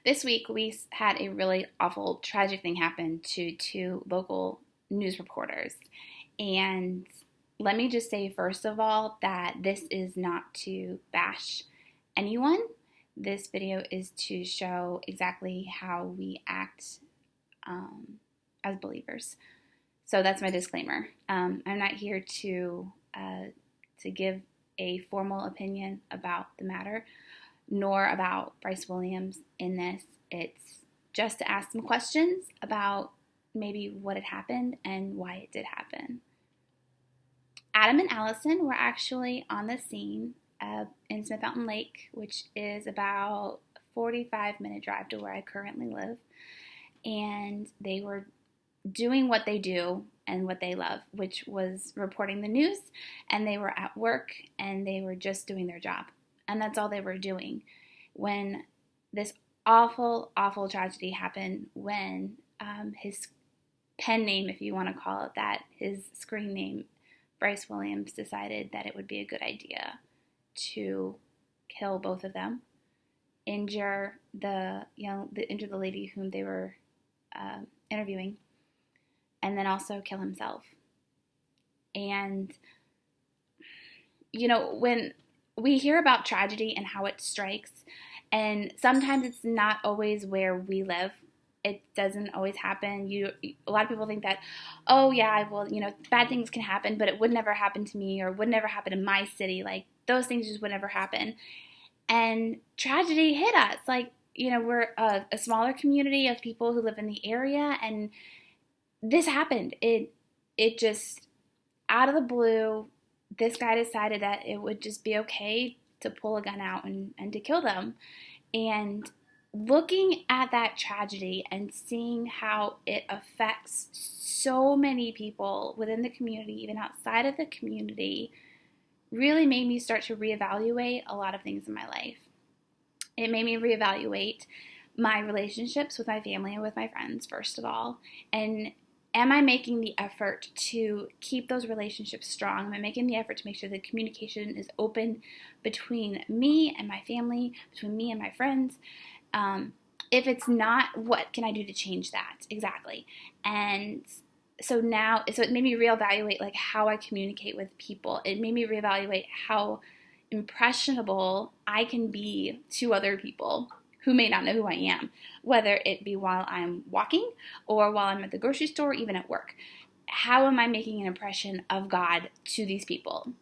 This week, we had a really awful, tragic thing happen to two local news reporters. And let me just say, first of all, that this is not to bash anyone. This video is to show exactly how we act um, as believers. So that's my disclaimer. I'm not here to give a formal opinion about the matter, nor about Bryce Williams in this. It's just to ask some questions about maybe what had happened and why it did happen. Adam and Allison were actually on the scene in Smith Mountain Lake, which is about a 45-minute drive to where I currently live. And they were doing what they do and what they love, which was reporting the news. And they were at work and they were just doing their job. And that's all they were doing when this awful, awful tragedy happened, when his pen name, if you want to call it that, his screen name, Bryce Williams, decided that it would be a good idea to kill both of them, injure the lady whom they were interviewing, and then also kill himself. And when we hear about tragedy and how it strikes, and sometimes it's not always where we live. It doesn't always happen. A lot of people think that, oh yeah, well, bad things can happen, but it would never happen to me, or would never happen in my city. Like, those things just would never happen. And tragedy hit us. Like, we're a smaller community of people who live in the area, and this happened. It just, out of the blue, this guy decided that it would just be okay to pull a gun out and to kill them. And looking at that tragedy and seeing how it affects so many people within the community, even outside of the community, really made me start to reevaluate a lot of things in my life. It made me reevaluate my relationships with my family and with my friends, first of all. And am I making the effort to keep those relationships strong? Am I making the effort to make sure the communication is open between me and my family, between me and my friends? If it's not, what can I do to change that? Exactly. And so it made me reevaluate like how I communicate with people. It made me reevaluate how impressionable I can be to other people who may not know who I am, whether it be while I'm walking or while I'm at the grocery store, or even at work. How am I making an impression of God to these people?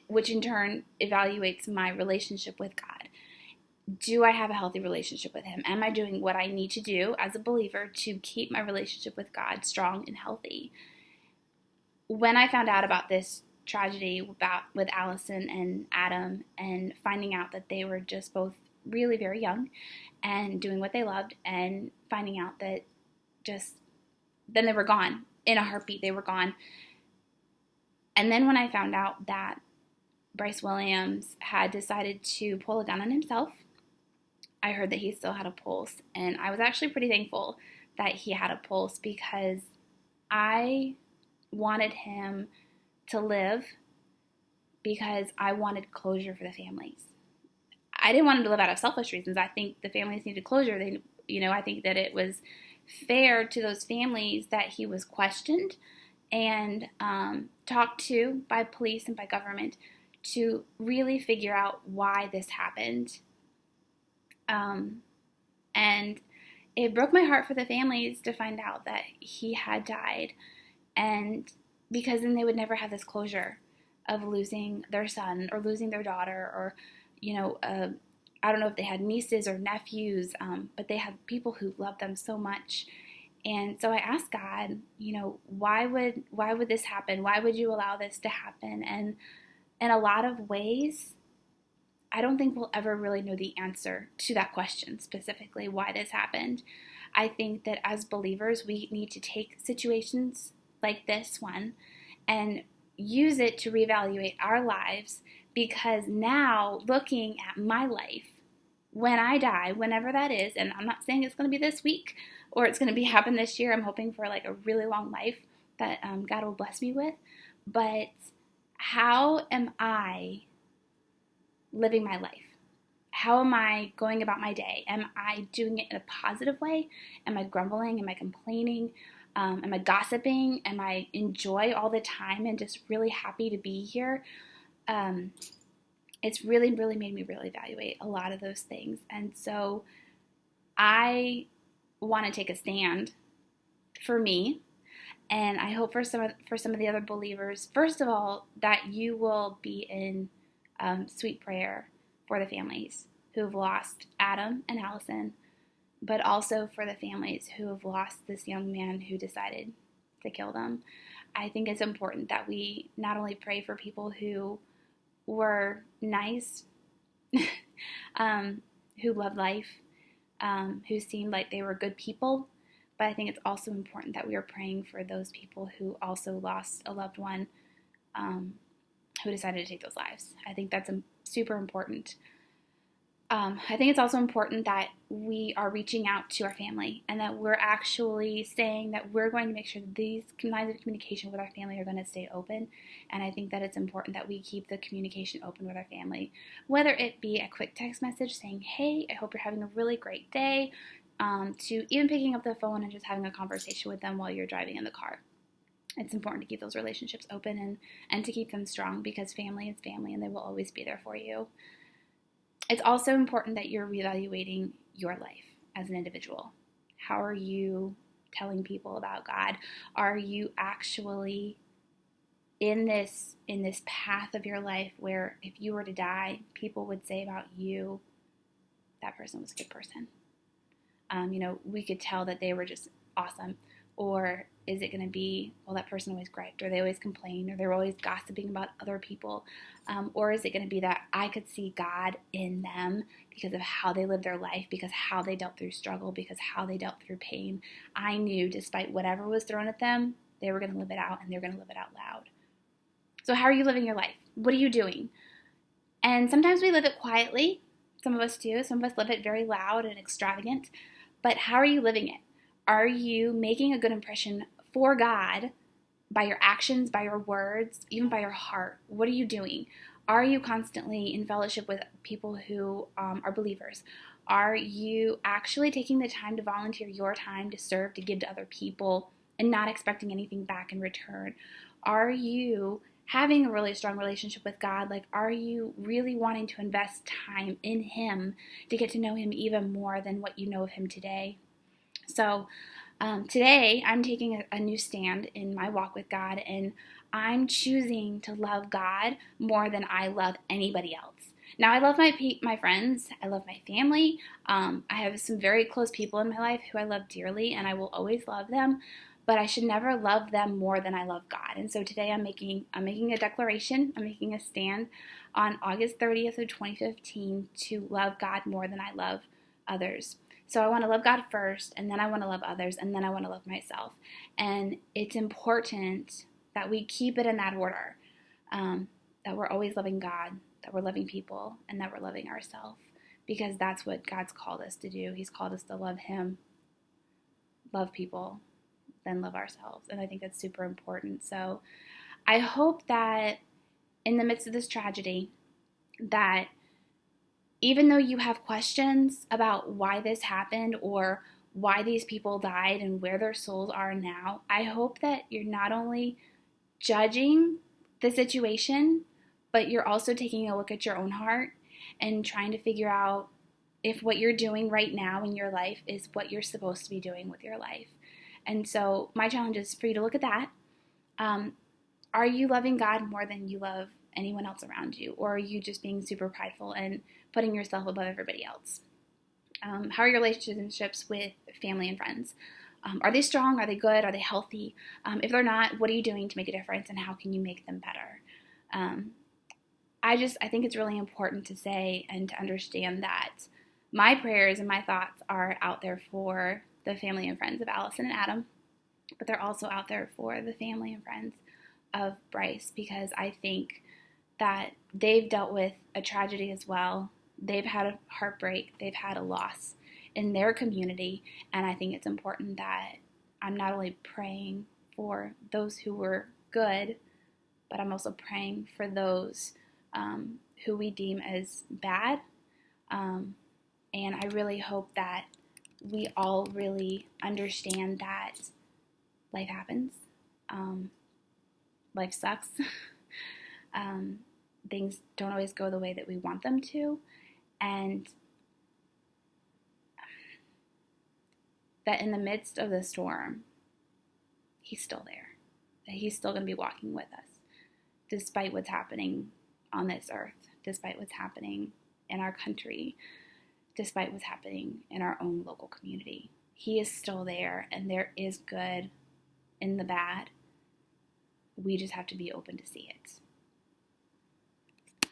Which in turn evaluates my relationship with God. Do I have a healthy relationship with Him? Am I doing what I need to do as a believer to keep my relationship with God strong and healthy? When I found out about this tragedy with Allison and Adam, and finding out that they were just both really very young and doing what they loved, and finding out that then they were gone in a heartbeat. They were gone. And then when I found out that Bryce Williams had decided to pull a gun on himself, I heard that he still had a pulse. And I was actually pretty thankful that he had a pulse, because I wanted him to live, because I wanted closure for the families. I didn't want him to live out of selfish reasons. I think the families needed closure. I think that it was fair to those families that he was questioned and talked to by police and by government to really figure out why this happened. And it broke my heart for the families to find out that he had died, and because then they would never have this closure of losing their son or losing their daughter, or I don't know if they had nieces or nephews, but they had people who loved them so much. And so I asked God, why would this happen? Why would you allow this to happen? And in a lot of ways, I don't think we'll ever really know the answer to that question, specifically why this happened. I think that as believers, we need to take situations like this one and use it to reevaluate our lives, because now, looking at my life, when I die, whenever that is, and I'm not saying it's going to be this week or it's going to happen this year. I'm hoping for like a really long life that God will bless me with. But how am I living my life? How am I going about my day? Am I doing it in a positive way? Am I grumbling? Am I complaining? Am I gossiping? Am I enjoy all the time and just really happy to be here? It's really, really made me really evaluate a lot of those things. And so I want to take a stand for me, and I hope for some of the other believers, first of all, that you will be in sweet prayer for the families who have lost Adam and Allison, but also for the families who have lost this young man who decided to kill them. I think it's important that we not only pray for people who were nice, who loved life, who seemed like they were good people, but I think it's also important that we are praying for those people who also lost a loved one, who decided to take those lives. I think that's super important. I think it's also important that we are reaching out to our family and that we're actually saying that we're going to make sure that these lines of communication with our family are going to stay open. And I think that it's important that we keep the communication open with our family, whether it be a quick text message saying, hey, I hope you're having a really great day, to even picking up the phone and just having a conversation with them while you're driving in the car. It's important to keep those relationships open and to keep them strong, because family is family and they will always be there for you. It's also important that you're reevaluating your life as an individual. How are you telling people about God? Are you actually in this path of your life where if you were to die, people would say about you, that person was a good person? We could tell that they were just awesome. Or is it going to be, well, that person always griped, or they always complained, or they're always gossiping about other people? Or is it going to be that I could see God in them because of how they lived their life, because how they dealt through struggle, because how they dealt through pain? I knew despite whatever was thrown at them, they were going to live it out, and they're going to live it out loud. So how are you living your life? What are you doing? And sometimes we live it quietly. Some of us do. Some of us live it very loud and extravagant. But how are you living it? Are you making a good impression for God by your actions, by your words, even by your heart? What are you doing? Are you constantly in fellowship with people who are believers? Are you actually taking the time to volunteer your time to serve, to give to other people, and not expecting anything back in return? Are you having a really strong relationship with God? Like, are you really wanting to invest time in Him to get to know Him even more than what you know of Him today? So today I'm taking a new stand in my walk with God, and I'm choosing to love God more than I love anybody else. Now, I love my friends. I love my family. I have some very close people in my life who I love dearly, and I will always love them. But I should never love them more than I love God. And so today I'm making a declaration. I'm making a stand on August 30th of 2015 to love God more than I love others. So I want to love God first, and then I want to love others, and then I want to love myself. And it's important that we keep it in that order, that we're always loving God, that we're loving people, and that we're loving ourselves, because that's what God's called us to do. He's called us to love Him, love people, then love ourselves. And I think that's super important. So I hope that in the midst of this tragedy, that even though you have questions about why this happened or why these people died and where their souls are now, I hope that you're not only judging the situation, but you're also taking a look at your own heart and trying to figure out if what you're doing right now in your life is what you're supposed to be doing with your life. And so my challenge is for you to look at that. Are you loving God more than you love anyone else around you? Or are you just being super prideful and putting yourself above everybody else? How are your relationships with family and friends? Are they strong? Are they good? Are they healthy? If they're not, what are you doing to make a difference, and how can you make them better? I think it's really important to say and to understand that my prayers and my thoughts are out there for the family and friends of Allison and Adam, but they're also out there for the family and friends of Bryce, because I think that they've dealt with a tragedy as well. They've had a heartbreak. They've had a loss in their community, and I think it's important that I'm not only praying for those who were good, but I'm also praying for those who we deem as bad, And I really hope that we all really understand that life happens. Life sucks. Things don't always go the way that we want them to. And that in the midst of the storm, he's still there. That he's still going to be walking with us, despite what's happening on this earth, despite what's happening in our country, despite what's happening in our own local community. He is still there, and there is good in the bad. We just have to be open to see it.